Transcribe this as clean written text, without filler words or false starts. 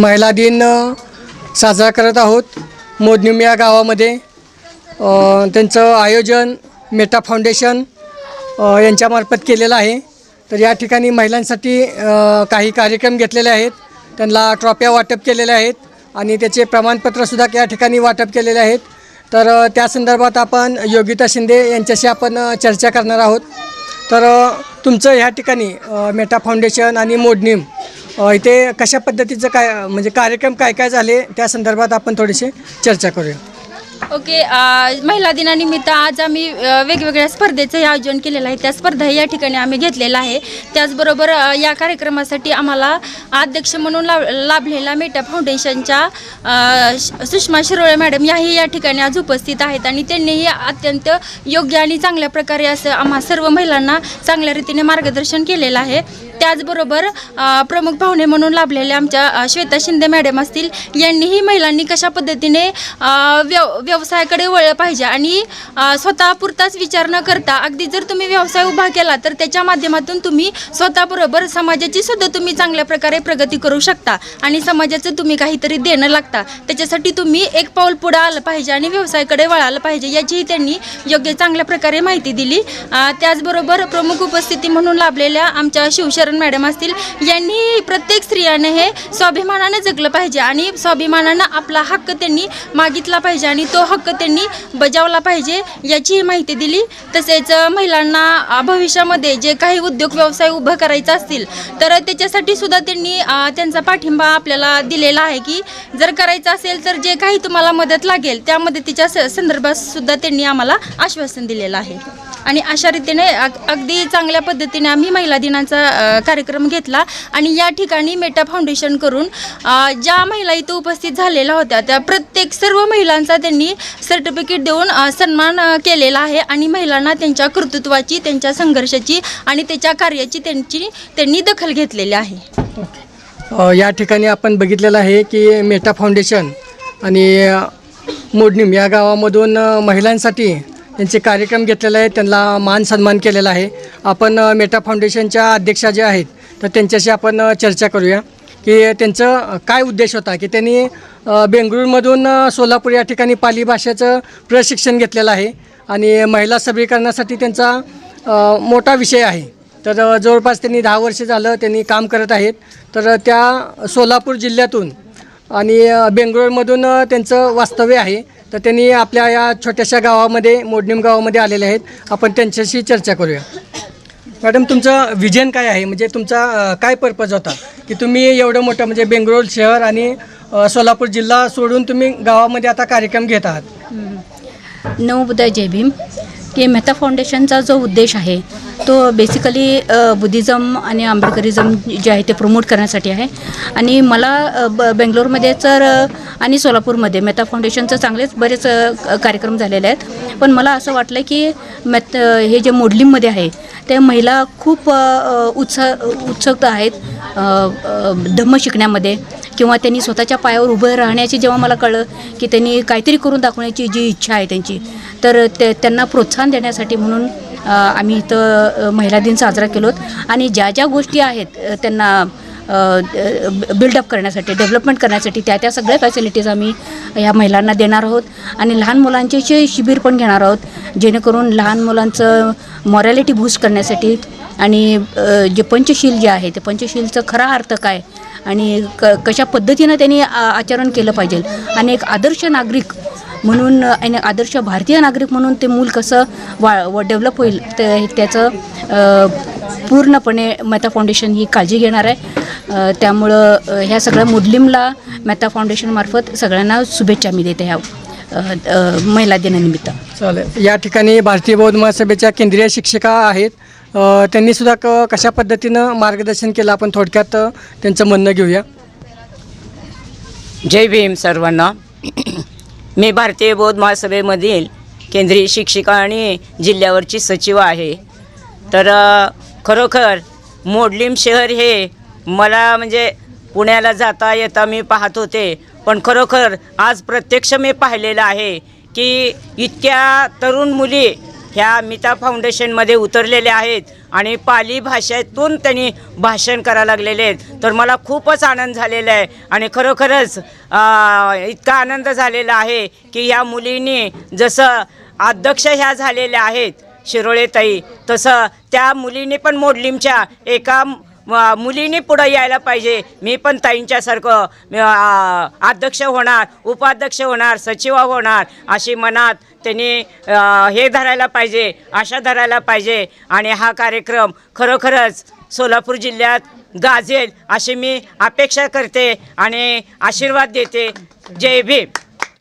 महिला दिन साजरा करत आहोत मोडणीम या गावामध्ये। त्यांचं आयोजन मेटा फाउंडेशन यांच्यामार्फत केलेलं आहे। तर या ठिकाणी महिलांसाठी काही कार्यक्रम घेतलेले आहेत, त्यांना ट्रॉफ्या वाटप केलेल्या आहेत आणि त्याचे प्रमाणपत्रसुद्धा या ठिकाणी वाटप केलेले आहेत। तर त्या संदर्भात आपण योगिता शिंदे यांच्याशी आपण चर्चा करणार आहोत। तर तुमचं ह्या ठिकाणी मेटा फाउंडेशन आणि मोडणीम इथे कशा पद्धतीचं काय म्हणजे कार्यक्रम काय काय झाले त्या संदर्भात आपण थोडीशी चर्चा करूया। ओके, महिला दिनानिमित्त आज आम्ही वेगवेगळ्या स्पर्धेचं आयोजन केलेलं आहे। त्या स्पर्धा या ठिकाणी आम्ही घेतलेला आहे। त्याचबरोबर या कार्यक्रमासाठी आम्हाला अध्यक्ष म्हणून लाभलेला मेटा फाउंडेशनच्या सुषमा शिरोळे मॅडम याही या ठिकाणी आज उपस्थित आहेत आणि त्यांनीही अत्यंत योग्य आणि चांगल्या प्रकारे असं आम्हा सर्व महिलांना चांगल्या रीतीने मार्गदर्शन केलेलं आहे। त्याचबरोबर प्रमुख पाहुणे म्हणून लाभलेल्या आमच्या श्वेता शिंदे मॅडम असतील, यांनीही महिलांनी कशा पद्धतीने व्यवसायाकडे वळलं पाहिजे आणि स्वतःपुरताच विचार न करता अगदी जर तुम्ही व्यवसाय उभा केला तर त्याच्या माध्यमातून तुम्ही स्वतःबरोबर समाजाची सुद्धा तुम्ही चांगल्या प्रकारे प्रगती करू शकता आणि समाजाचं तुम्ही काहीतरी देणं लागता, त्याच्यासाठी तुम्ही एक पाऊल पुढे आलं पाहिजे आणि व्यवसायाकडे वळालं पाहिजे याचीही त्यांनी योग्य चांगल्या प्रकारे माहिती दिली। त्याचबरोबर प्रमुख उपस्थिती म्हणून लाभलेल्या आमच्या शिवशरण मॅडम असतील, यांनी प्रत्येक स्त्रियाने हे स्वाभिमानाने जगलं पाहिजे आणि स्वाभिमानानं आपला हक्क त्यांनी मागितला पाहिजे आणि तो हक्क त्यांनी बजावला पाहिजे याचीही माहिती दिली। तसेच महिलांना भविष्यामध्ये जे काही उद्योग व्यवसाय उभं करायचं असतील तर त्याच्यासाठी सुद्धा त्यांनी त्यांचा पाठिंबा आपल्याला दिलेला आहे की जर करायचं असेल तर जे काही तुम्हाला मदत लागेल त्या मदतीच्या संदर्भात सुद्धा त्यांनी आम्हाला आश्वासन दिलेलं आहे आणि अशा रीतीने अगदी चांगल्या पद्धतीने आम्ही महिला दिनाचा कार्यक्रम घेतला आणि या ठिकाणी मेटा फाउंडेशन करून ज्या महिला इथं उपस्थित झालेल्या होत्या त्या प्रत्येक सर्व महिलांचा त्यांनी सर्टिफिकेट देऊन सन्मान केलेला आहे आणि महिलांना त्यांच्या कर्तृत्वाची, त्यांच्या संघर्षाची आणि त्याच्या कार्याची त्यांनी दखल घेतलेली आहे। या ठिकाणी आपण बघितलेलं आहे की मेटा फाउंडेशन आणि मोडणीम या गावामधून महिलांसाठी त्यांचे कार्यक्रम घेतलेले आहेत, त्यांना मान सन्मान केलेला आहे। आपण मेटा फाउंडेशनच्या अध्यक्षा ज्या आहेत तर त्यांच्याशी आपण चर्चा करूया की त्यांचं काय उद्देश होता की त्यांनी बेंगळूरमधून सोलापूर या ठिकाणी पाली भाषेचं प्रशिक्षण घेतलेलं आहे आणि महिला सबलीकरणासाठी त्यांचा मोठा विषय आहे। तर जवळपास त्यांनी 10 वर्ष झालं त्यांनी काम करत आहेत। तर त्या सोलापूर जिल्ह्यातून आणि बेंगळूरमधून त्यांचं वास्तव्य आहे। तर त्यांनी आपल्या या छोट्याशा गावामध्ये मोडणीम गावामध्ये आलेले आहेत, आपण त्यांच्याशी चर्चा करूया। मॅडम, तुमचं विजन काय आहे, म्हणजे तुमचा काय पर्पज होता की तुम्ही एवढं मोठं म्हणजे बेंगळूर शहर आणि सोलापूर जिल्हा सोडून तुम्ही गावामध्ये आता कार्यक्रम घेत आहात? नवोदय जय भीम की मेटा फाउंडेशनचा जो उद्देश आहे तो बेसिकली बुद्धिझम आणि आंबेडकरिझम जे आहे ते प्रमोट करण्यासाठी आहे आणि मला बेंगलोरमध्ये तर आणि सोलापूरमध्ये मेटा फाउंडेशनचं चांगलेच बरेच कार्यक्रम झालेले आहेत, पण मला असं वाटलं की हे जे मोडणीममध्ये आहे ते महिला खूप उत्सुक आहेत धम्म शिकण्यामध्ये किंवा त्यांनी स्वतःच्या पायावर उभं राहण्याची जेव्हा मला कळलं की त्यांनी काहीतरी करून दाखवण्याची जी इच्छा आहे त्यांची, तर त्यांना प्रोत्साहन देण्यासाठी म्हणून आम्ही इथं महिला दिन साजरा केलोत आणि ज्या ज्या गोष्टी आहेत त्यांना बिल्डअप करण्यासाठी, डेव्हलपमेंट करण्यासाठी त्या सगळ्या फॅसिलिटीज आम्ही ह्या महिलांना देणार आहोत आणि लहान मुलांचे शिबिर पण घेणार आहोत जेणेकरून लहान मुलांचं मॉरॅलिटी बूस्ट करण्यासाठी आणि जे पंचशील जे आहे ते पंचशीलचं खरा अर्थ काय आणि कशा पद्धतीनं त्यांनी आचरण केलं पाहिजे आणि एक आदर्श नागरिक म्हणून आणि आदर्श भारतीय नागरिक म्हणून ते मूल कसं डेव्हलप होईल त्याचं पूर्णपणे मेटा फाउंडेशन ही काळजी घेणार आहे। त्यामुळं ह्या सगळ्या मोडणीमला मेटा फाउंडेशनमार्फत सगळ्यांना शुभेच्छा मी देते ह्या महिला दिनानिमित्त। चालेल। या ठिकाणी भारतीय बौद्ध महासभेच्या केंद्रीय शिक्षिका आहेत, त्यांनीसुद्धा कशा पद्धतीनं मार्गदर्शन केलं आपण थोडक्यात त्यांचं म्हणणं घेऊया। जय भीम सर्वांना। मी भारतीय बौद्ध महासभेमधील केंद्रीय शिक्षिका आणि जिल्ह्यावरची सचिव आहे। तर खरोखर मोडणीम शहर हे मला म्हणजे पुण्याला जाता येता मी पाहत होते, पण खरोखर आज प्रत्यक्ष मी पाहिलेलं आहे की इतक्या तरुण मुली ह्या मिता फाउंडेशनमध्ये उतरलेले आहेत आणि पाली भाषेतून त्यांनी भाषण करायला लागलेले आहेत. तर मला खूपच आनंद झालेला आहे आणि खरोखरच इतका आनंद झालेला आहे की ह्या मुलींनी जसं अध्यक्ष ह्या झालेल्या आहेत शिरोळेताई, तसं त्या मुलींनी पण मोडलीमच्या एका मुलींनी पुढं यायला पाहिजे. मी पण ताईंच्यासारखं अध्यक्ष होणार, उपाध्यक्ष होणार, सचिव होणार अशी मनात त्यांनी हे धरायला पाहिजे, आशा धरायला पाहिजे. आणि हा कार्यक्रम खरोखरच सोलापूर जिल्ह्यात गाजेल अशी मी अपेक्षा करते आणि आशीर्वाद देते. जय भीम.